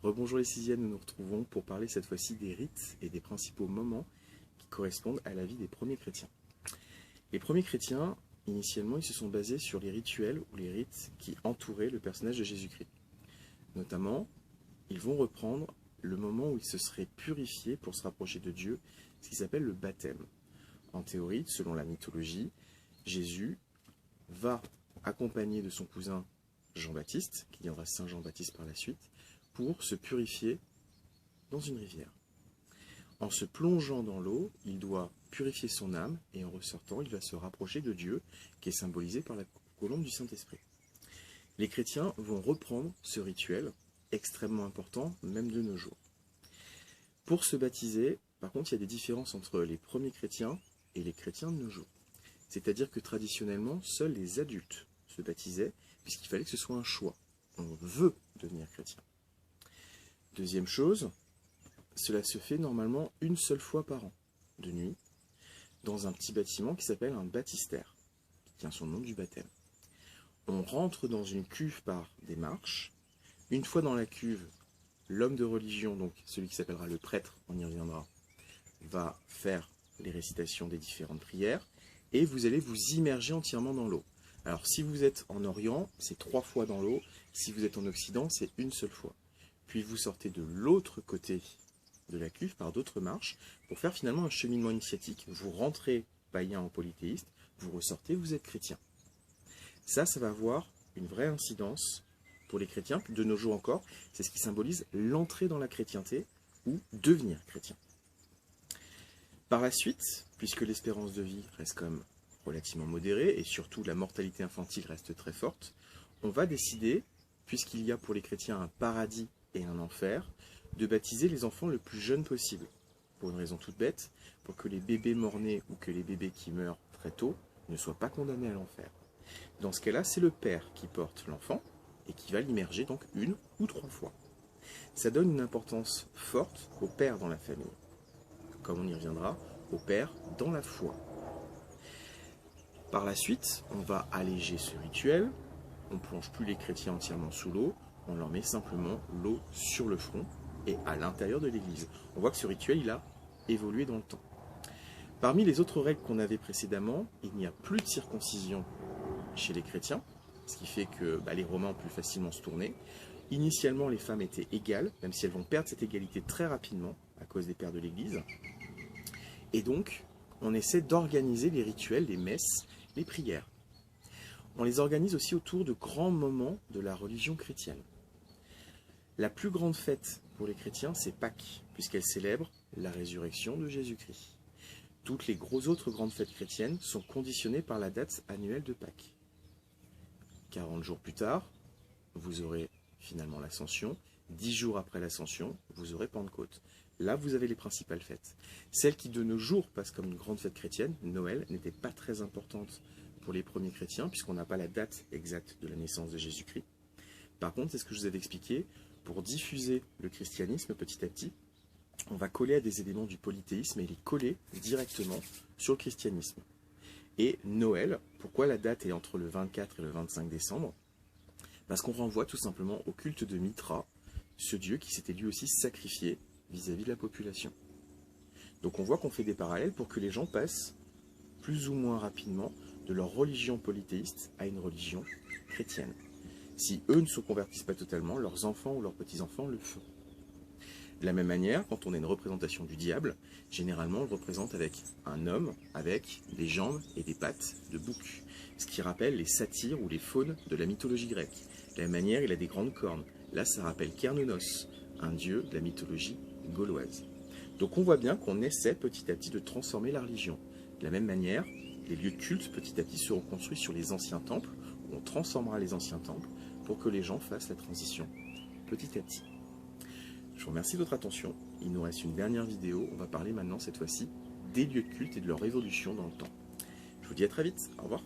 Rebonjour les sixièmes, nous nous retrouvons pour parler cette fois-ci des rites et des principaux moments qui correspondent à la vie des premiers chrétiens. Les premiers chrétiens, initialement, ils se sont basés sur les rituels ou les rites qui entouraient le personnage de Jésus-Christ. Notamment, ils vont reprendre le moment où ils se seraient purifiés pour se rapprocher de Dieu, ce qui s'appelle le baptême. En théorie, selon la mythologie, Jésus va accompagné de son cousin Jean-Baptiste, qui deviendra Saint Jean-Baptiste par la suite, pour se purifier dans une rivière. En se plongeant dans l'eau, il doit purifier son âme et en ressortant, il va se rapprocher de Dieu, qui est symbolisé par la colombe du Saint-Esprit. Les chrétiens vont reprendre ce rituel, extrêmement important, même de nos jours. Pour se baptiser, par contre, il y a des différences entre les premiers chrétiens et les chrétiens de nos jours. C'est-à-dire que traditionnellement, seuls les adultes se baptisaient, puisqu'il fallait que ce soit un choix. On veut devenir chrétien. Deuxième chose, cela se fait normalement une seule fois par an, de nuit, dans un petit bâtiment qui s'appelle un baptistère, qui tient son nom du baptême. On rentre dans une cuve par des marches. Une fois dans la cuve, l'homme de religion, donc celui qui s'appellera le prêtre, on y reviendra, va faire les récitations des différentes prières, et vous allez vous immerger entièrement dans l'eau. Alors si vous êtes en Orient, c'est 3 fois dans l'eau, si vous êtes en Occident, c'est une seule fois. Puis vous sortez de l'autre côté de la cuve par d'autres marches pour faire finalement un cheminement initiatique. Vous rentrez païen ou polythéiste, vous ressortez, vous êtes chrétien. Ça va avoir une vraie incidence pour les chrétiens, de nos jours encore. C'est ce qui symbolise l'entrée dans la chrétienté ou devenir chrétien. Par la suite, puisque l'espérance de vie reste quand même relativement modérée et surtout la mortalité infantile reste très forte, on va décider, puisqu'il y a pour les chrétiens un paradis et un enfer, de baptiser les enfants le plus jeunes possible. Pour une raison toute bête, pour que les bébés mort-nés ou que les bébés qui meurent très tôt ne soient pas condamnés à l'enfer. Dans ce cas-là, c'est le père qui porte l'enfant et qui va l'immerger donc 1 ou 3 fois. Ça donne une importance forte au père dans la famille. Comme on y reviendra, au père dans la foi. Par la suite, on va alléger ce rituel. On ne plonge plus les chrétiens entièrement sous l'eau, on leur met simplement l'eau sur le front et à l'intérieur de l'église. On voit que ce rituel, il a évolué dans le temps. Parmi les autres règles qu'on avait précédemment, il n'y a plus de circoncision chez les chrétiens, ce qui fait que les Romains ont pu facilement se tourner. Initialement, les femmes étaient égales, même si elles vont perdre cette égalité très rapidement à cause des pères de l'église. Et donc, on essaie d'organiser les rituels, les messes, les prières. On les organise aussi autour de grands moments de la religion chrétienne. La plus grande fête pour les chrétiens, c'est Pâques, puisqu'elle célèbre la résurrection de Jésus-Christ. Toutes les autres grandes fêtes chrétiennes sont conditionnées par la date annuelle de Pâques. 40 jours plus tard, vous aurez finalement l'Ascension. 10 jours après l'Ascension, vous aurez Pentecôte. Là, vous avez les principales fêtes. Celle qui, de nos jours, passe comme une grande fête chrétienne, Noël, n'était pas très importante pour les premiers chrétiens, puisqu'on n'a pas la date exacte de la naissance de Jésus-Christ. Par contre, c'est ce que je vous avais expliqué, pour diffuser le christianisme petit à petit, on va coller à des éléments du polythéisme et les coller directement sur le christianisme. Et Noël, pourquoi la date est entre le 24 et le 25 décembre? Parce qu'on renvoie tout simplement au culte de Mithra, ce dieu qui s'était lui aussi sacrifié vis-à-vis de la population. Donc on voit qu'on fait des parallèles pour que les gens passent plus ou moins rapidement de leur religion polythéiste à une religion chrétienne. Si eux ne se convertissent pas totalement, leurs enfants ou leurs petits-enfants le feront. De la même manière, quand on a une représentation du diable, généralement on le représente avec un homme avec des jambes et des pattes de bouc, ce qui rappelle les satyres ou les faunes de la mythologie grecque. De la même manière, il a des grandes cornes. Là, ça rappelle Kernonos, un dieu de la mythologie gauloise. Donc on voit bien qu'on essaie petit à petit de transformer la religion. De la même manière, les lieux de culte petit à petit seront construits sur les anciens temples, où on transformera les anciens temples pour que les gens fassent la transition petit à petit. Je vous remercie de votre attention. Il nous reste une dernière vidéo. On va parler maintenant cette fois-ci des lieux de culte et de leur évolution dans le temps. Je vous dis à très vite. Au revoir.